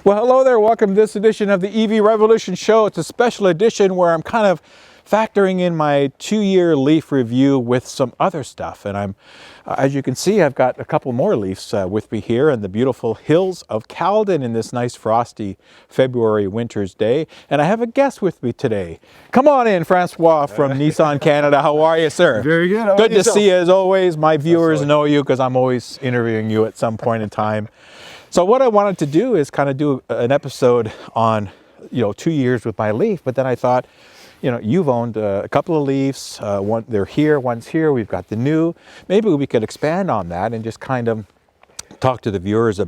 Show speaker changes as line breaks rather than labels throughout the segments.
Well, hello there. Welcome to this edition of the EV Revolution Show. It's a special edition where I'm kind of factoring in my 2-year Leaf review with some other stuff. And I'm, as you can see, I've got a couple more Leafs with me here in the beautiful hills of Caledon in this nice frosty February winter's day. And I have a guest with me today. Come on in, Francois from Nissan Canada. How are you, sir?
Very good. How
Good
about
to see you as always. My viewers
Absolutely.
know you because I'm always interviewing you at some point in time. So what I wanted to do is kind of do an episode on, 2 years with my Leaf, but then I thought, you've owned a couple of Leafs, one, they're here, one's here, we've got the new. Maybe we could expand on that and just kind of talk to the viewers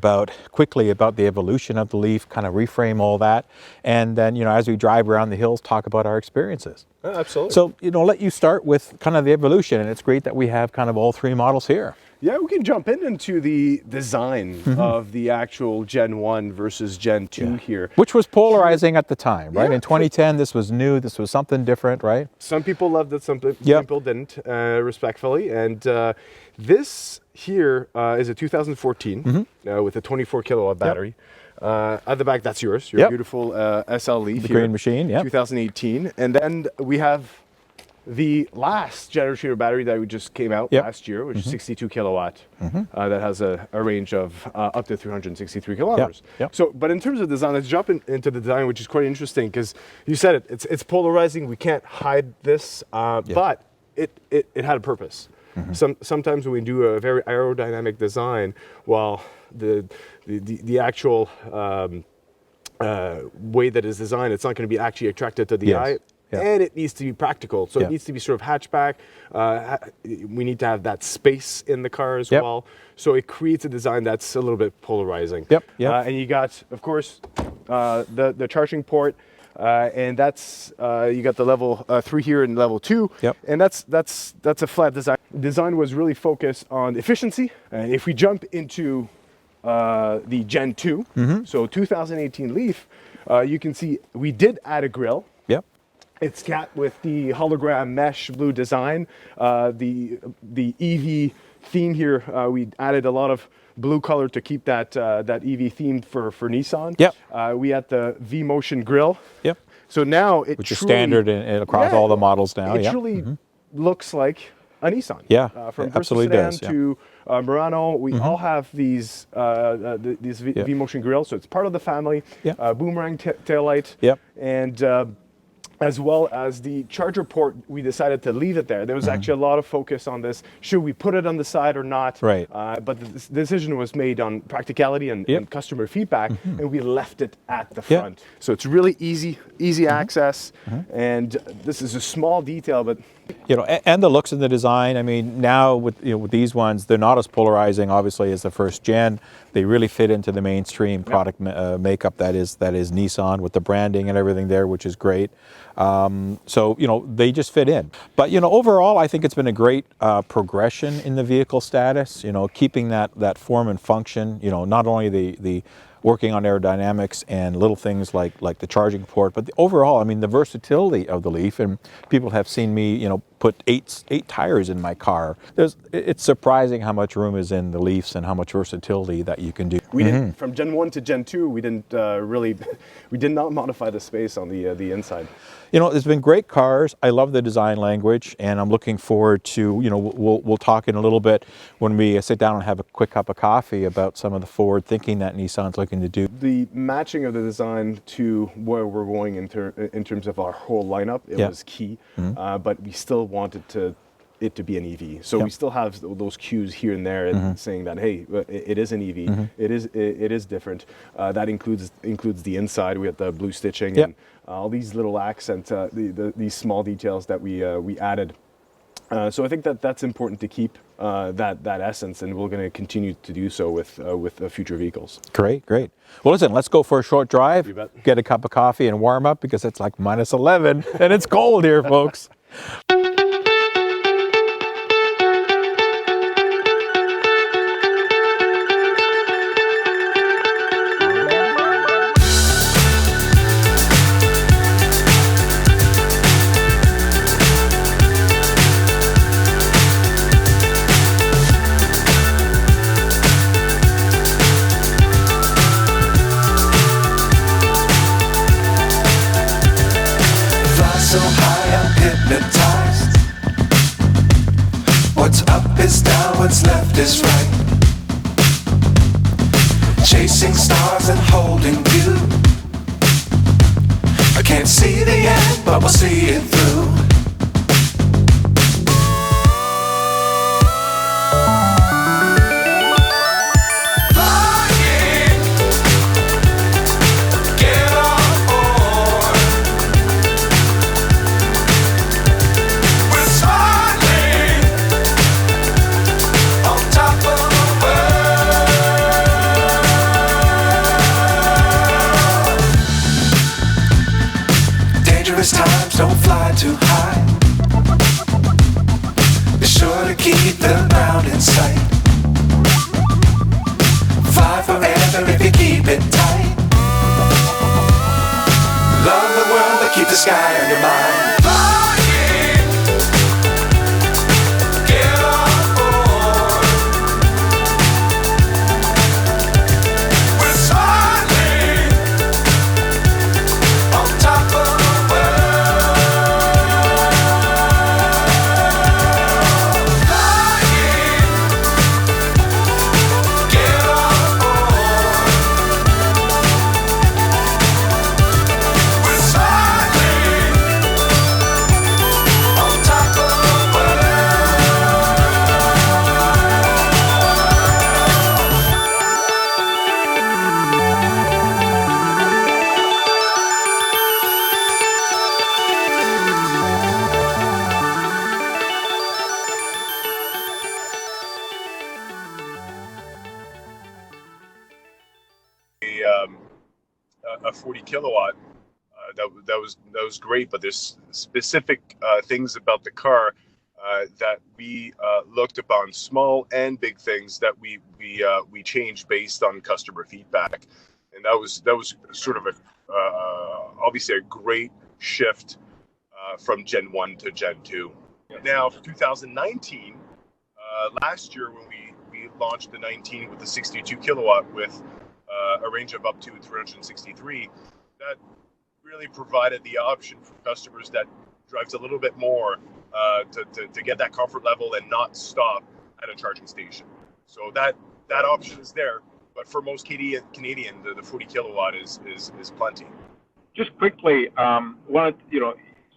quickly about the evolution of the Leaf, kind of reframe all that. And then, as we drive around the hills, talk about our experiences.
Absolutely.
So, let you start with kind of the evolution, and it's great that we have kind of all three models here.
Yeah, we can jump into the design of the actual Gen 1 versus Gen 2 here.
Which was polarizing at the time, right?
Yeah.
In 2010, this was new, this was something different, right?
Some people loved it, some people didn't, respectfully. And this here is a 2014 with a 24 kilowatt battery. At the back, that's yours. Your beautiful SL Leaf.
The
here,
green machine, yeah.
2018. And then we have the last generation of battery that we just came out last year, which is 62 kilowatt, that has a range of up to 363 kilometers. So, but in terms of design, let's jump into the design, which is quite interesting because you said it, it's polarizing. We can't hide this, but it had a purpose. Sometimes when we do a very aerodynamic design, well, the actual way that it's designed, it's not going to be actually attracted to the eye. And it needs to be practical. So it needs to be sort of hatchback. We need to have that space in the car as well. So it creates a design that's a little bit polarizing. And you got, of course, the charging port. And that's, you got the level 3 here and level 2. And that's a flat design. Design was really focused on efficiency. And if we jump into the Gen 2, so 2018 Leaf, you can see we did add a grille. It's capped with the hologram mesh blue design. The EV theme here, we added a lot of blue color to keep that EV theme for Nissan. We had the V-Motion grille. So now it
which is standard across all the models now.
It truly looks like a Nissan. From
absolutely
sedan
does.
to Murano, we all have these V-Motion grills, so it's part of the family. Boomerang taillight. And as well as the charger port, we decided to leave it there. There was actually a lot of focus on this. Should we put it on the side or not? But the decision was made on practicality and customer feedback, and we left it at the front. So it's really easy access, and this is a small detail, but
and the looks and the design. I mean, now with these ones, they're not as polarizing, obviously, as the first gen. They really fit into the mainstream product makeup that is Nissan, with the branding and everything there, which is great. So they just fit in. But overall, I think it's been a great progression in the vehicle status. Keeping that form and function. Not only the working on aerodynamics and little things like the charging port, but overall, I mean, the versatility of the Leaf, and people have seen me, put eight tires in my car. It's surprising how much room is in the Leafs and how much versatility that you can do.
We didn't, from Gen 1 to Gen 2, we didn't we did not modify the space on the inside.
It's been great cars. I love the design language, and I'm looking forward to, we'll talk in a little bit when we sit down and have a quick cup of coffee about some of the forward thinking that Nissan's looking to do.
The matching of the design to where we're going in terms of our whole lineup, it was key, but we still wanted it to be an EV. So we still have those cues here and there saying that, hey, it is an EV. It is different. That includes the inside. We have the blue stitching and all these little accents, these small details that we added. So I think that's important to keep that essence, and we're going to continue to do so with future vehicles.
Great. Well, listen, let's go for a short drive, get a cup of coffee and warm up, because it's like -11 and it's cold here, folks.
hypnotized. What's up is down, what's left is right. Chasing stars and holding you. I can't see the end, but we'll see it through. Times don't fly too high. Be sure to keep the ground in sight. Fly forever if you keep it tight. Love the world but keep the sky on your mind.
A 40 kilowatt. That was great, but there's specific things about the car that we looked upon, small and big things that we changed based on customer feedback, and that was sort of obviously a great shift from Gen 1 to Gen 2. Now for 2019, last year when we launched the 19 with the 62 kilowatt with a range of up to 363, that really provided the option for customers that drives a little bit more to get that comfort level and not stop at a charging station. So that option is there, but for most Canadian, the 40 kilowatt is plenty.
Just quickly,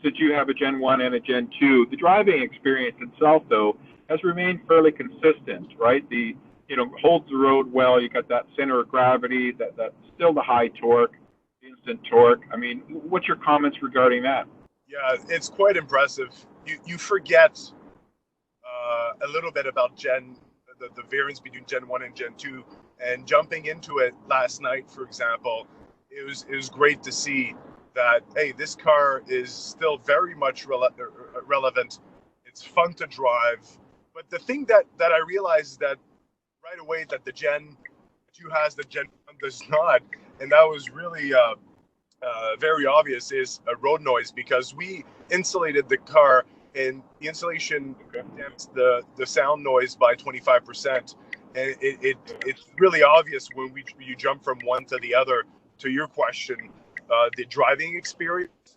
since you have a Gen 1 and a Gen 2, the driving experience itself, though, has remained fairly consistent, right? Holds the road well. You got that center of gravity, that still the high torque, instant torque. I mean, what's your comments regarding that?
Yeah, it's quite impressive. You forget a little bit about the variance between Gen 1 and Gen 2, and jumping into it last night, for example, it was great to see that, hey, this car is still very much relevant. It's fun to drive. But the thing that I realized is that right away that the Gen 2 has, the Gen 1 does not, and that was really very obvious, is a road noise, because we insulated the car, and the insulation damped the sound noise by 25%, and it's really obvious when you jump from one to the other. To your question, the driving experience,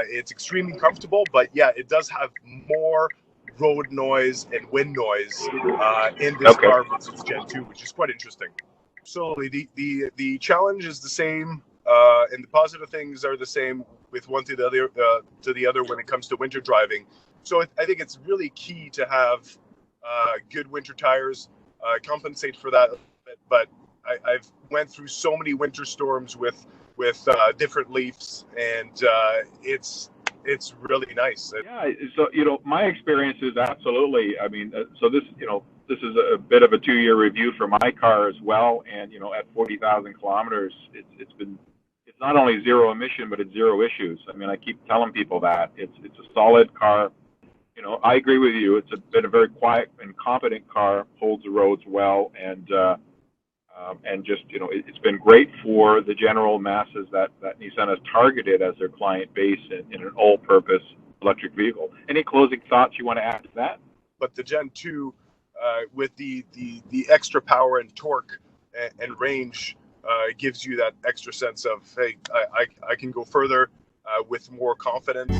it's extremely comfortable, but yeah, it does have more road noise and wind noise in this car versus Gen 2, which is quite interesting. So the challenge is the same, and the positive things are the same with one to the other when it comes to winter driving. So I think it's really key to have good winter tires, compensate for that. But I've went through so many winter storms with different Leafs, and it's really nice.
Yeah, so my experience is absolutely. I mean, so this this is a bit of a 2-year review for my car as well, and at 40,000 kilometers, it's not only zero emission, but it's zero issues. I mean, I keep telling people that it's a solid car. I agree with you. It's been a very quiet and competent car, holds the roads well, and just it's been great for the general masses that Nissan has targeted as their client base in an all-purpose electric vehicle. Any closing thoughts you want to add to that?
But the Gen 2, with the extra power and torque and range, gives you that extra sense of, hey, I can go further with more confidence.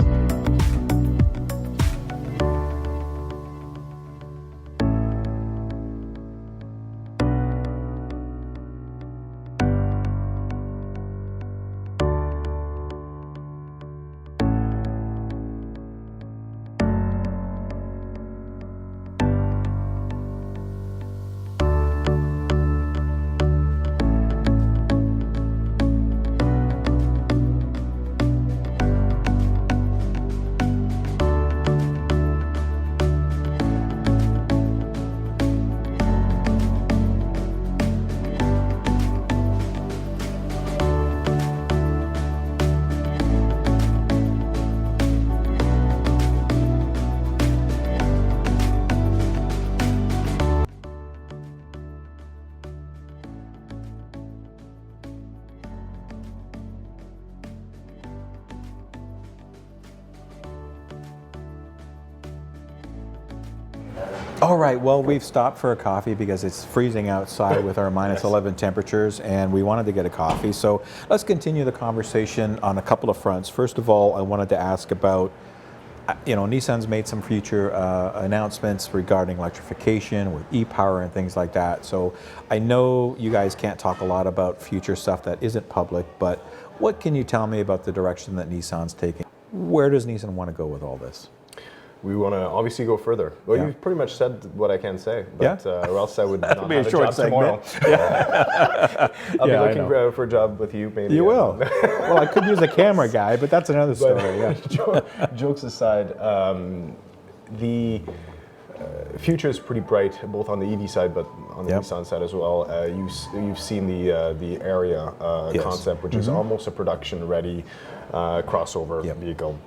All right, well, we've stopped for a coffee because it's freezing outside with our minus 11 temperatures, and we wanted to get a coffee. So let's continue the conversation on a couple of fronts. First of all, I wanted to ask about, Nissan's made some future announcements regarding electrification with e-power and things like that. So I know you guys can't talk a lot about future stuff that isn't public, but what can you tell me about the direction that Nissan's taking? Where does Nissan want to go with all this?
We want to obviously go further. Well, you've pretty much said what I can say, but or else I would not have a job tomorrow. I'll be looking for a job with you, maybe.
You will. Well, I could use a camera guy, but that's another story.
Jokes aside, the future is pretty bright, both on the EV side, but on the Nissan side as well. You've seen the Area concept, which is almost a production-ready crossover vehicle.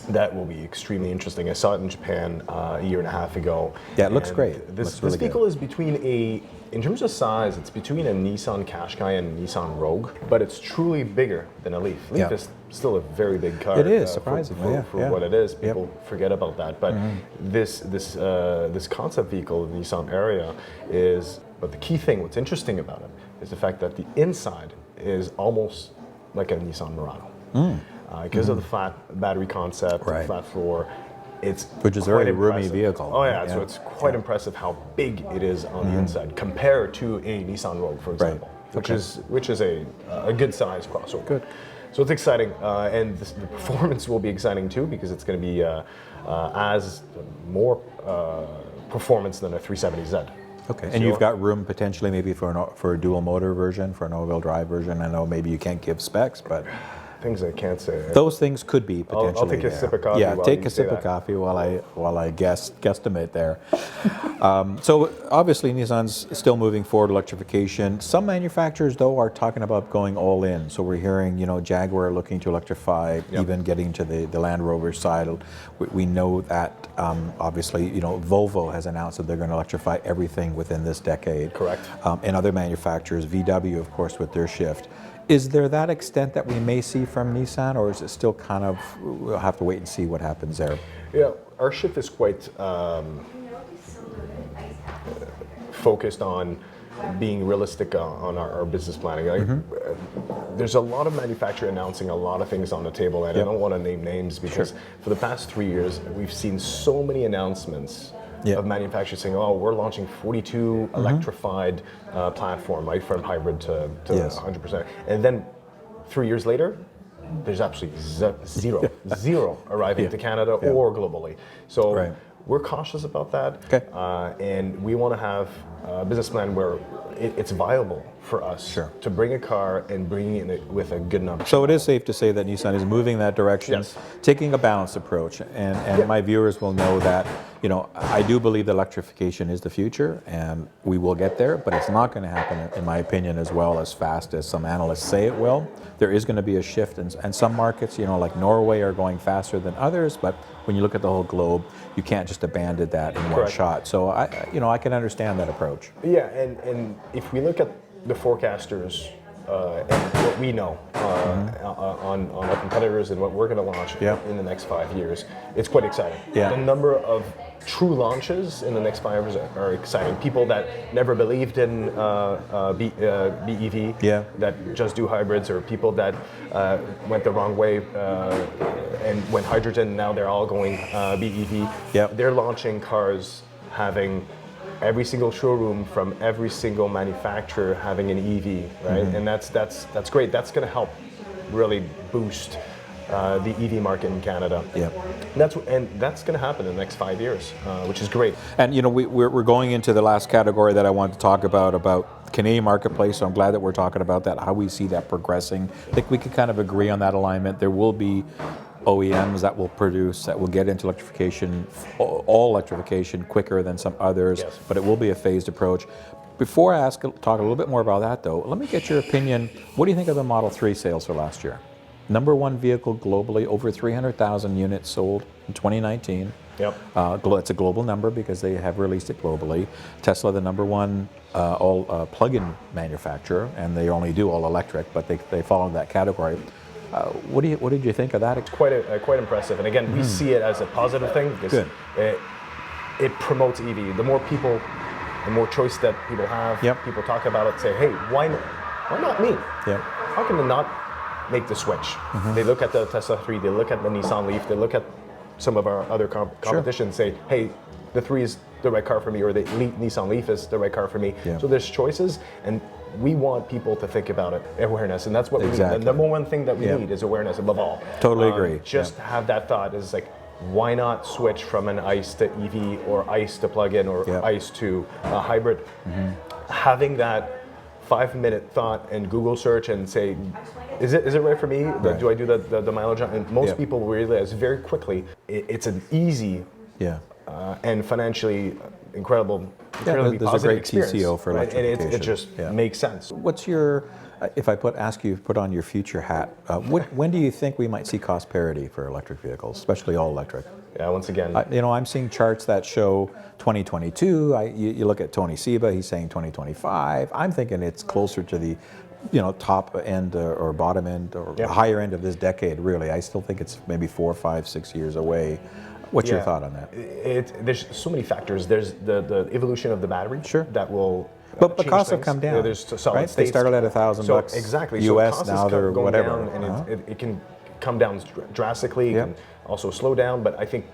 That will be extremely interesting. I saw it in Japan a year and a half ago.
Yeah, it looks great.
This vehicle is between in terms of size, it's between a Nissan Qashqai and a Nissan Rogue, but it's truly bigger than a Leaf. Leaf is still a very big car.
It is, surprisingly,
for what it is. People forget about that. But this concept vehicle, the Nissan Area, but the key thing, what's interesting about it, is the fact that the inside is almost like a Nissan Murano. Because of the flat battery concept, flat floor,
which is a very roomy vehicle.
Oh yeah, so it's quite impressive how big it is on the inside compared to a Nissan Rogue, for example, which is a good size crossover. Good. So it's exciting, and the performance will be exciting too, because it's going to be as more performance than a 370Z.
Okay, and you've got room potentially maybe for a dual motor version, for an all-wheel drive version. I know maybe you can't give specs, but
things I can't say.
Those things could be potentially.
I'll take a sip of coffee.
Yeah, take a sip of coffee while I guesstimate there. So obviously Nissan's still moving forward electrification. Some manufacturers though are talking about going all in. So we're hearing Jaguar looking to electrify, even getting to the Land Rover side. We know that obviously Volvo has announced that they're going to electrify everything within this decade.
Correct.
And other manufacturers, VW of course with their shift. Is there that extent that we may see from Nissan, or is it still kind of, we'll have to wait and see what happens there?
Yeah, our shift is quite focused on being realistic on our business planning. There's a lot of manufacturers announcing a lot of things on the table, and I don't want to name names because for the past 3 years, we've seen so many announcements of manufacturers saying, "Oh, we're launching 42 electrified platform, right, from hybrid to 100%." And then 3 years later, there's absolutely zero arriving to Canada or globally. So we're cautious about that, and we want to have a business plan where it's viable for us to bring a car and bring it with a good number.
So it is safe to say that Nissan is moving that direction, taking a balanced approach, and my viewers will know that I do believe that electrification is the future, and we will get there, but it's not going to happen, in my opinion, as well as fast as some analysts say it will. There is going to be a shift, and some markets, like Norway, are going faster than others, but when you look at the whole globe, you can't just abandon that in one shot. So I can understand that approach.
Yeah, and if we look at the forecasters and what we know on our competitors and what we're going to launch in the next 5 years, it's quite exciting. The number of true launches in the next 5 years are exciting. People that never believed in BEV, that just do hybrids, or people that went the wrong way and went hydrogen, now they're all going BEV. They're launching cars having every single showroom from every single manufacturer having an EV, right? And that's great. That's going to help really boost the EV market in Canada. That's going to happen in the next 5 years, which is great.
And we're going into the last category that I want to talk about the Canadian marketplace. So I'm glad that we're talking about that, how we see that progressing. I think we could kind of agree on that alignment. There will be OEMs that will get into electrification, all electrification quicker than some others, but it will be a phased approach. Before I talk a little bit more about that though, let me get your opinion. What do you think of the Model 3 sales for last year? #1 vehicle globally, over 300,000 units sold in 2019. It's a global number because they have released it globally. Tesla, the #1 all plug-in manufacturer, and they only do all electric, but they fall in that category. What did you think of that?
It's quite impressive, and again, we see it as a positive thing because it promotes EV. The more people, the more choice that people have, people talk about it, say, hey, why not me? How can they not make the switch? They look at the Tesla 3, they look at the Nissan Leaf, they look at some of our other competition, say, hey, the 3 is the right car for me, or the Nissan Leaf is the right car for me. So there's choices, and we want people to think about it, awareness, and that's what we need. The number one thing that we need is awareness above all.
Totally agree.
Just have that thought, is like, why not switch from an ICE to EV, or ICE to plug-in, or ICE to a hybrid? Having that 5-minute thought and Google search and say, is it right for me? Do I do the mileage? And most people realize very quickly it's an easy and financially incredibly
there's a
positive
great
experience,
TCO for electrification.
And it just makes sense.
What's your, if I ask you to put on your future hat, when do you think we might see cost parity for electric vehicles, especially all electric?
Yeah, once again,
I'm seeing charts that show 2022. You look at Tony Seba, he's saying 2025. I'm thinking it's closer to the top end or bottom end or higher end of this decade, really. I still think it's maybe 4, 5, 6 years away. What's your thought on that?
There's so many factors. There's the evolution of the battery that will
but the costs have come down.
There's solid
right? They started at $1,000
exactly.
US,
so
now they're whatever.
Down, and it can come down drastically, it can also slow down, but I think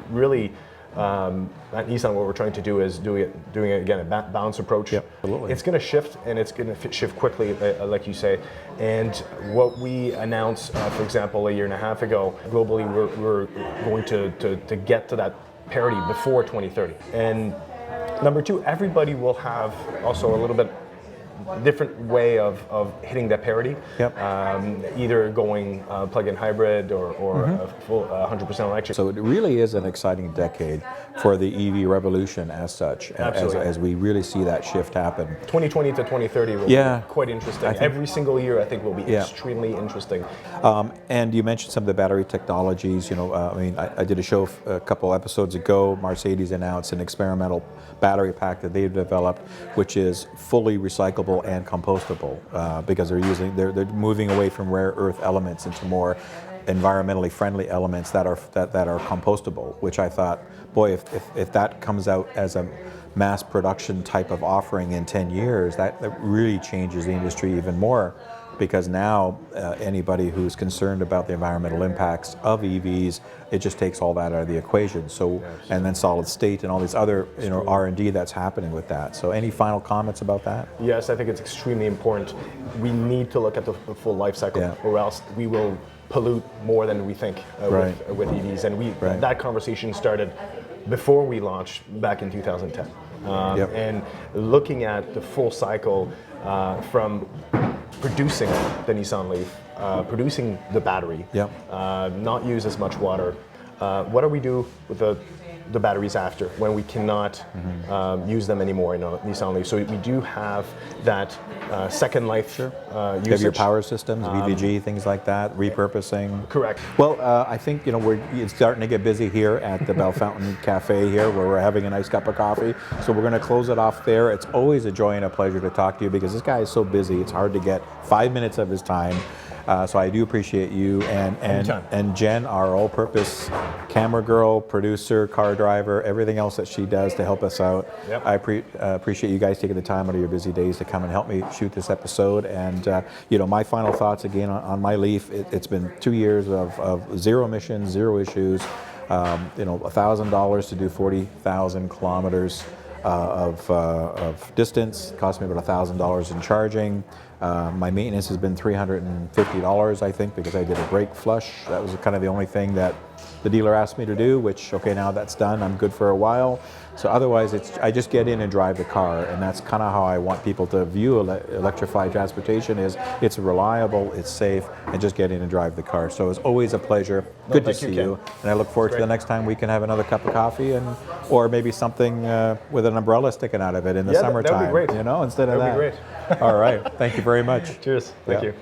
really at Nissan, what we're trying to do is doing it again, a balanced approach.
Absolutely.
It's going to shift, and it's going to shift quickly, like you say. And what we announced, for example, a year and a half ago, globally, we're going to get to that parity before 2030. And number 2, everybody will have also a little bit different way of hitting that parity. Either going plug-in hybrid or a full 100% electric.
So it really is an exciting decade for the EV revolution as such, as we really see that shift happen.
2020 to 2030 will be quite interesting. Every single year, I think, will be extremely interesting.
And you mentioned some of the battery technologies. I did a show a couple episodes ago. Mercedes announced an experimental battery pack that they've developed, which is fully recyclable and compostable, because they're moving away from rare earth elements into more environmentally friendly elements that are compostable, which I thought, boy, if that comes out as a mass production type of offering in 10 years, that really changes the industry even more, because now anybody who's concerned about the environmental impacts of EVs, it just takes all that out of the equation. So, and then solid state and all these other R&D that's happening with that. So any final comments about that?
Yes, I think it's extremely important. We need to look at the full life cycle, or else we will pollute more than we think with EVs. And that conversation started before we launched back in 2010. And looking at the full cycle from producing the Nissan Leaf, producing the battery, not use as much water. What do we do with the batteries after, when we cannot use them anymore in a Nissan Leaf? So we do have that second life usage.
You have your power systems, VVG, things like that, repurposing.
Correct.
Well, I think it's starting to get busy here at the Belfountain Cafe here, where we're having a nice cup of coffee. So we're going to close it off there. It's always a joy and a pleasure to talk to you, because this guy is so busy. It's hard to get 5 minutes of his time. So I do appreciate you and Jen, our all-purpose camera girl, producer, car driver, everything else that she does to help us out. I appreciate you guys taking the time out of your busy days to come and help me shoot this episode. And my final thoughts again on my Leaf. It's been 2 years of zero emissions, zero issues. $1,000 to do 40,000 kilometers of distance. It cost me about $1,000 in charging. My maintenance has been $350, I think, because I did a brake flush. That was kind of the only thing that the dealer asked me to do, which, okay, now that's done, I'm good for a while. So otherwise, I just get in and drive the car, and that's kind of how I want people to view electrified transportation. Is it's reliable, it's safe, and just get in and drive the car. So it's always a pleasure. Good to see you, and I look forward to the next time we can have another cup of coffee, or maybe something with an umbrella sticking out of it in the summertime.
That would be great.
Instead of that.
That would be great.
All right, thank you very much.
Cheers. Thank you.